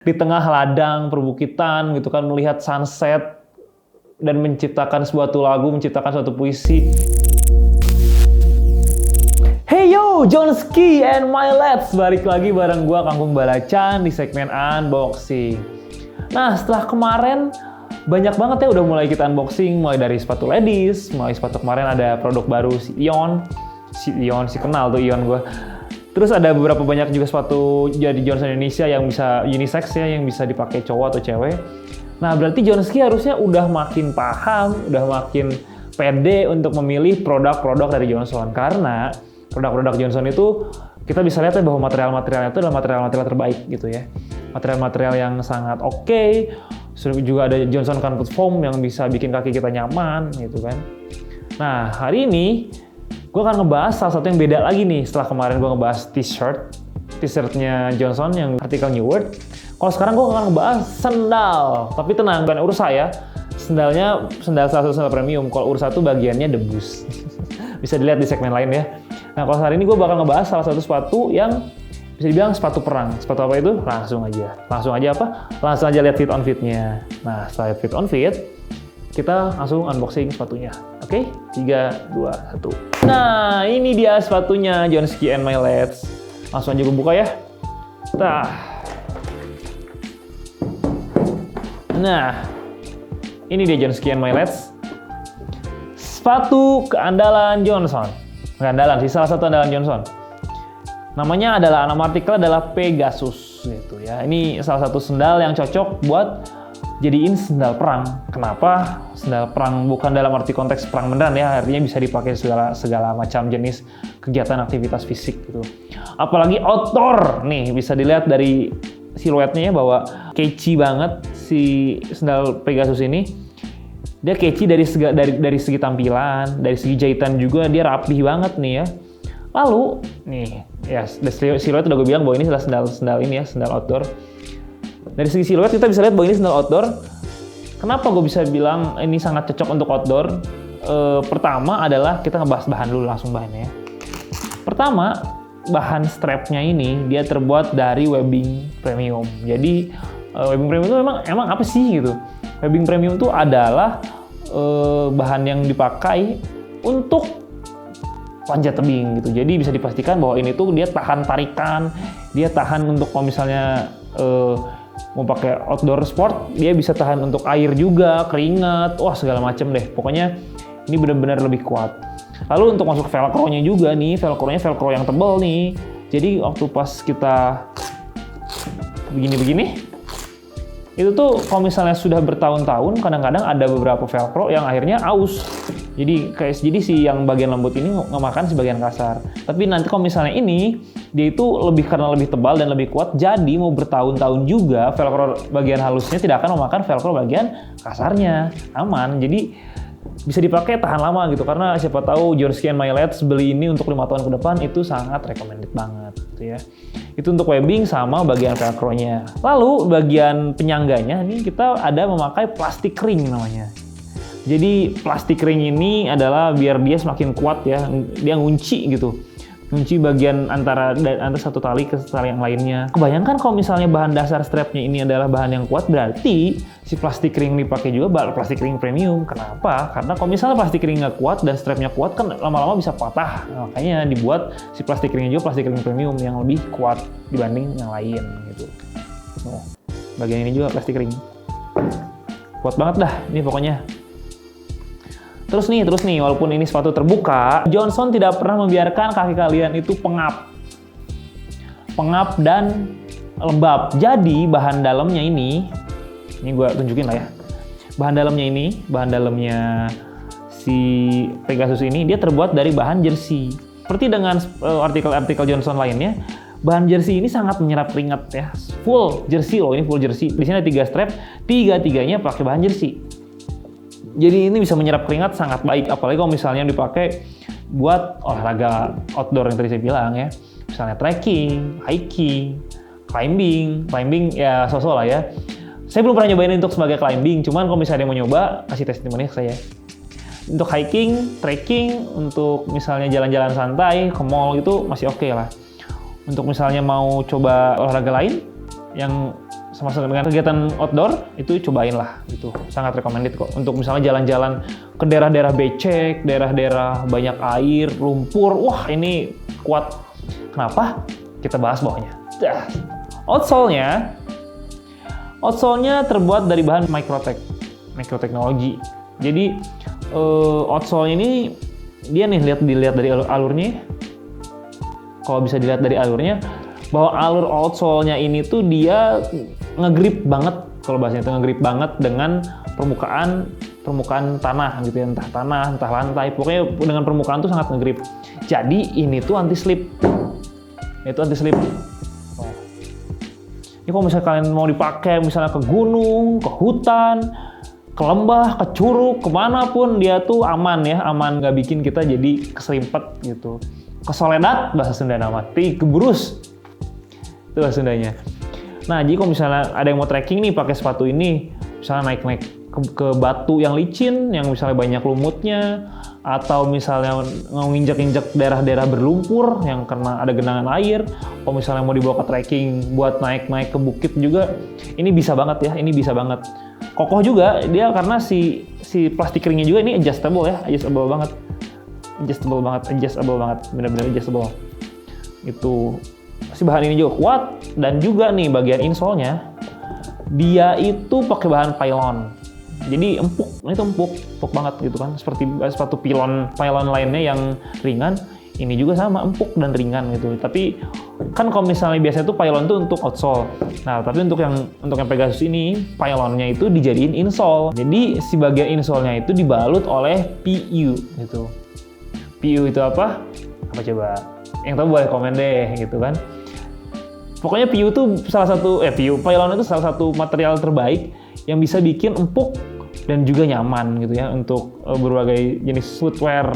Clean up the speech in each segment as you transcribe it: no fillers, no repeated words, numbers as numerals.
di tengah ladang perbukitan gitu kan, melihat sunset dan menciptakan suatu lagu, menciptakan suatu puisi. Hey yo, Jonski and my lads, balik lagi bareng gua Kangkung Balacan di segmen unboxing. Nah, setelah kemarin banyak banget ya udah mulai kita unboxing, mulai dari sepatu ladies, mulai sepatu kemarin ada produk baru si Ion, si kenal tuh Ion gua. Terus ada beberapa banyak juga sepatu jadi Johnson Indonesia yang bisa unisex ya, yang bisa dipakai cowok atau cewek. Nah, berarti Jonski harusnya udah makin paham, udah makin pede untuk memilih produk-produk dari Johnson. Karena produk-produk Johnson itu kita bisa lihat ya bahwa material-materialnya itu adalah material-material terbaik gitu ya. Material-material yang sangat oke. Juga ada Johnson Comfort Foam yang bisa bikin kaki kita nyaman gitu kan. Nah, hari ini gue akan ngebahas salah satu yang beda lagi nih setelah kemarin gue ngebahas t-shirtnya Johnson yang artikel New World. Kalau sekarang gue akan ngebahas sendal, tapi tenang, bukan Ursa ya. Sendal salah satu sendal premium. Kalau Ursa tuh bagiannya debus. Bisa dilihat di segmen lain ya. Nah, kalau hari ini gue bakal ngebahas salah satu sepatu yang bisa dibilang sepatu perang. Sepatu apa itu? Langsung aja apa? Langsung aja lihat fit on fitnya. Nah, setelah fit on fit, kita langsung unboxing sepatunya. Oke? 3, 2, 1. Nah, ini dia sepatunya Jonski and my lads. Langsung aja gue buka ya. Nah, ini dia Jonski and my lads. Sepatu keandalan Johnson. Keandalan sih, salah satu andalan Johnson. Nama artikel adalah Pegasus gitu ya. Ini salah satu sendal yang cocok buat jadiin sendal perang. Kenapa? Sendal perang bukan dalam arti konteks perang beneran ya, artinya bisa dipakai segala macam jenis kegiatan aktivitas fisik gitu. Apalagi outdoor. Nih, bisa dilihat dari siluetnya ya bahwa catchy banget si sendal Pegasus ini. Dia catchy dari segi tampilan, dari segi jahitan juga dia rapih banget nih ya. Lalu, nih, ya siluet udah gue bilang bahwa ini adalah sendal ini ya, sendal outdoor. Dari segi siluet kita bisa lihat bahwa ini sendal outdoor. Kenapa gue bisa bilang ini sangat cocok untuk outdoor? Pertama adalah kita ngebahas bahan dulu, langsung bahannya ya. Pertama, bahan strapnya ini dia terbuat dari webbing premium. Jadi webbing premium itu emang apa sih gitu? Webbing premium itu adalah bahan yang dipakai untuk panjat tebing gitu. Jadi bisa dipastikan bahwa ini tuh dia tahan tarikan, dia tahan untuk kalau misalnya mau pakai outdoor sport, dia bisa tahan untuk air juga, keringat, wah segala macem deh. Pokoknya ini benar-benar lebih kuat. Lalu untuk masuk velcro-nya juga nih, velcro-nya velcro yang tebal nih. Jadi waktu pas kita begini-begini, itu tuh kalau misalnya sudah bertahun-tahun, kadang-kadang ada beberapa velcro yang akhirnya aus. Jadi si yang bagian lembut ini ngemakan si bagian kasar. Tapi nanti kalau misalnya ini, dia itu karena lebih tebal dan lebih kuat, jadi mau bertahun-tahun juga velcro bagian halusnya tidak akan memakan velcro bagian kasarnya. Aman, jadi bisa dipakai tahan lama gitu. Karena siapa tahu Jonski and my lads beli ini untuk 5 tahun ke depan itu sangat recommended banget gitu ya. Itu untuk webbing sama bagian velcro-nya. Lalu bagian penyangganya ini kita ada memakai plastik ring namanya. Jadi plastik ring ini adalah biar dia semakin kuat ya, dia ngunci gitu. Ngunci bagian antara satu tali ke tali yang lainnya. Kebayangkan kalau misalnya bahan dasar strapnya ini adalah bahan yang kuat, berarti si plastik ring dipakai juga plastik ring premium. Kenapa? Karena kalau misalnya plastik ring nggak kuat dan strapnya kuat kan lama-lama bisa patah. Makanya dibuat si plastik ringnya juga plastik ring premium yang lebih kuat dibanding yang lain gitu. Oh, bagian ini juga plastik ring. Kuat banget dah ini pokoknya. Terus nih, walaupun ini sepatu terbuka, Johnson tidak pernah membiarkan kaki kalian itu pengap dan lembab. Jadi bahan dalamnya ini gue tunjukin lah ya. Bahan dalamnya si Pegasus ini dia terbuat dari bahan jersey. Seperti dengan artikel Johnson lainnya, bahan jersey ini sangat menyerap keringat ya. Full jersey loh, ini full jersey. Di sini ada 3 strap, 3-tiganya pakai bahan jersey. Jadi ini bisa menyerap keringat sangat baik, apalagi kalau misalnya dipakai buat olahraga outdoor yang tadi saya bilang ya. Misalnya trekking, hiking, climbing ya sosok lah ya. Saya belum pernah nyobain untuk sebagai climbing, cuman kalau misalnya mau nyoba, kasih testimoni ke saya. Untuk hiking, trekking, untuk misalnya jalan-jalan santai, ke mall gitu masih oke lah. Untuk misalnya mau coba olahraga lain, yang sama dengan kegiatan outdoor itu cobain lah, itu sangat recommended kok untuk misalnya jalan-jalan ke daerah-daerah becek, daerah-daerah banyak air, lumpur. Wah, ini kuat. Kenapa? Kita bahas bawahnya. Outsole-nya terbuat dari bahan mikroteknologi. Jadi outsole ini dia nih dilihat dari alurnya. Kalau bisa dilihat dari alurnya, bahwa alur outsole-nya ini tuh dia ngegrip banget, kalau bahasanya itu ngegrip banget dengan permukaan tanah gitu ya, entah tanah, entah lantai, pokoknya dengan permukaan tuh sangat ngegrip. Jadi ini tuh anti slip. Itu anti slip. Ini kalau misalnya kalian mau dipakai misalnya ke gunung, ke hutan, ke lembah, ke curug, kemanapun dia tuh aman ya, aman, nggak bikin kita jadi keselimpet gitu. Kesoledat bahasa Sunda nama, gebrus itu bahasa Sundanya. Nah, jadi kalau misalnya ada yang mau trekking nih pakai sepatu ini, misalnya naik ke batu yang licin, yang misalnya banyak lumutnya, atau misalnya nginjak-injak daerah-daerah berlumpur yang karena ada genangan air, kalau misalnya mau dibawa ke trekking buat naik-naik ke bukit juga, ini bisa banget ya, ini bisa banget. Kokoh juga dia karena si plastik ringnya juga ini adjustable ya, adjustable banget, benar-benar adjustable. Itu si bahan ini juga kuat, dan juga nih bagian insole-nya dia itu pakai bahan pylon. Jadi empuk banget gitu kan, seperti sepatu pylon lainnya yang ringan, ini juga sama empuk dan ringan gitu. Tapi kan kalau misalnya biasanya tuh pylon tuh untuk outsole. Nah, tapi untuk yang Pegasus ini, pylonnya itu dijadiin insole. Jadi si bagian insole-nya itu dibalut oleh PU gitu. PU itu apa? Apa coba? Yang tahu boleh komen deh gitu kan. Pokoknya PU itu pylon itu salah satu material terbaik yang bisa bikin empuk dan juga nyaman gitu ya untuk berbagai jenis footwear.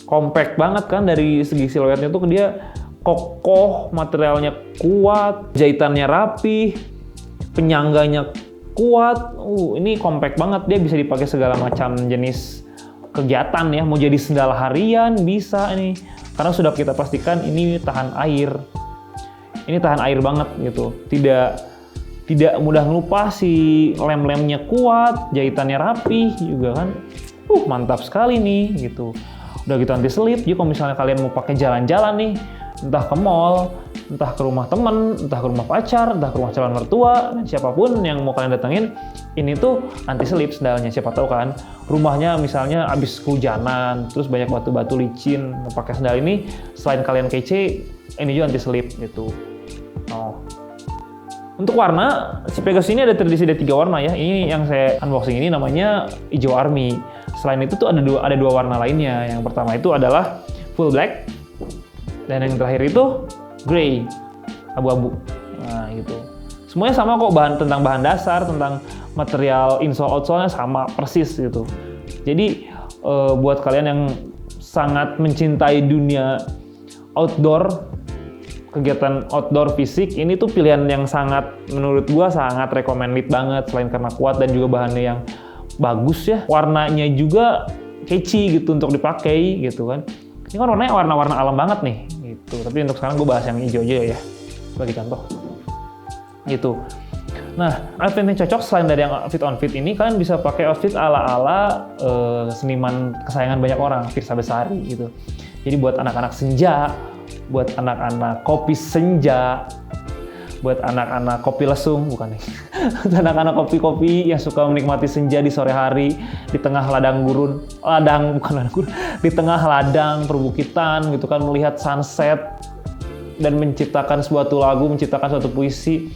Compact banget kan dari segi siluetnya tuh, dia kokoh, materialnya kuat, jahitannya rapi, penyangganya kuat. Ini compact banget, dia bisa dipakai segala macam jenis kegiatan ya, mau jadi sendal harian bisa ini, karena sudah kita pastikan ini tahan air. Ini tahan air banget gitu, tidak mudah ngelupas, si lem-lemnya kuat, jahitannya rapi juga kan. Mantap sekali nih gitu. Udah gitu anti slip. Jadi kalau misalnya kalian mau pakai jalan-jalan nih, entah ke mall, entah ke rumah temen, entah ke rumah pacar, entah ke rumah calon mertua, dan siapapun yang mau kalian datengin, ini tuh anti slip sendalnya. Siapa tahu kan rumahnya misalnya abis kehujanan, terus banyak batu-batu licin, pakai sendal ini selain kalian kece, ini juga anti slip gitu. Untuk warna, si Pegasus ini ada terdiri dari 3 warna ya. Ini yang saya unboxing ini namanya hijau army. Selain itu tuh ada dua warna lainnya. Yang pertama itu adalah full black, dan yang terakhir itu grey, abu-abu. Nah gitu. Semuanya sama kok, tentang bahan dasar, tentang material insole outsole-nya sama persis gitu. Jadi buat kalian yang sangat mencintai dunia outdoor, kegiatan outdoor fisik, ini tuh pilihan yang sangat, menurut gua sangat recommended banget, selain karena kuat dan juga bahannya yang bagus ya, warnanya juga catchy gitu untuk dipakai gitu kan. Ini kan warnanya warna-warna alam banget nih gitu, tapi untuk sekarang gue bahas yang hijau aja ya sebagai contoh gitu. Nah, outfit yang cocok selain dari yang outfit ini, kalian bisa pakai outfit ala-ala seniman kesayangan banyak orang, Firsa Besari gitu. Jadi buat anak-anak senja, buat anak-anak kopi senja, buat anak-anak kopi lesung, bukan nih. Anak-anak kopi-kopi yang suka menikmati senja di sore hari di tengah di tengah ladang perbukitan gitu kan, melihat sunset dan menciptakan suatu lagu, menciptakan suatu puisi.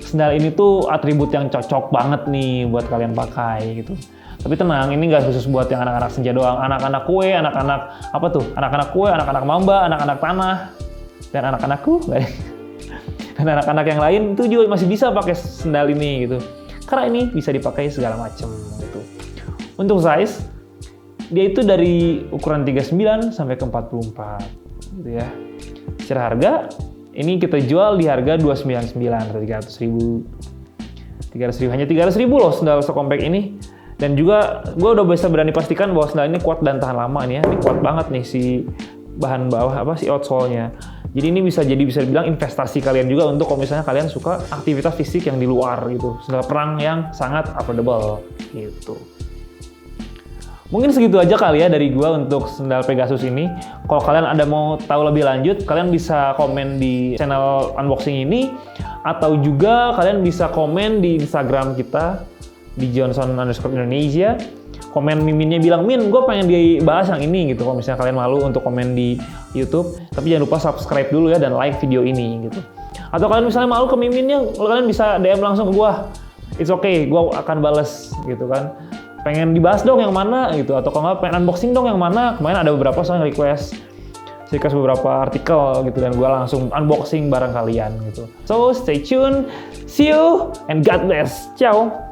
Sendal ini tuh atribut yang cocok banget nih buat kalian pakai gitu. Tapi tenang, ini nggak khusus buat yang anak-anak senja doang. Anak-anak kue, anak-anak mamba, anak-anak tanah, dan anak-anakku, dan anak-anak yang lain itu juga masih bisa pakai sendal ini gitu. Karena ini bisa dipakai segala macam gitu. Untuk size, dia itu dari ukuran 39 sampai ke 44 gitu ya. Secara harga, ini kita jual di harga 299 atau 300.000. Hanya 300.000 loh sendal sekompak ini. Dan juga gue udah bisa berani pastikan bahwa sendal ini kuat dan tahan lama nih ya. Ini kuat banget nih si bahan bawah si outsole-nya. Jadi ini bisa dibilang investasi kalian juga untuk kalau misalnya kalian suka aktivitas fisik yang di luar gitu. Sendal perang yang sangat affordable gitu. Mungkin segitu aja kali ya dari gua untuk sendal Pegasus ini. Kalau kalian ada mau tahu lebih lanjut, kalian bisa komen di channel unboxing ini, atau juga kalian bisa komen di Instagram kita di Johnson_Indonesia. Komen miminnya bilang, Min, gue pengen dibahas yang ini gitu. Kalau misalnya kalian malu untuk komen di YouTube, tapi jangan lupa subscribe dulu ya dan like video ini gitu. Atau kalian misalnya malu ke miminnya, kalian bisa DM langsung ke gue. It's okay, gue akan bales gitu kan. Pengen dibahas dong yang mana gitu, atau kalau nggak pengen unboxing dong yang mana. Kemarin ada beberapa soalnya request beberapa artikel gitu, dan gue langsung unboxing bareng kalian gitu. So stay tune, see you and God bless, ciao.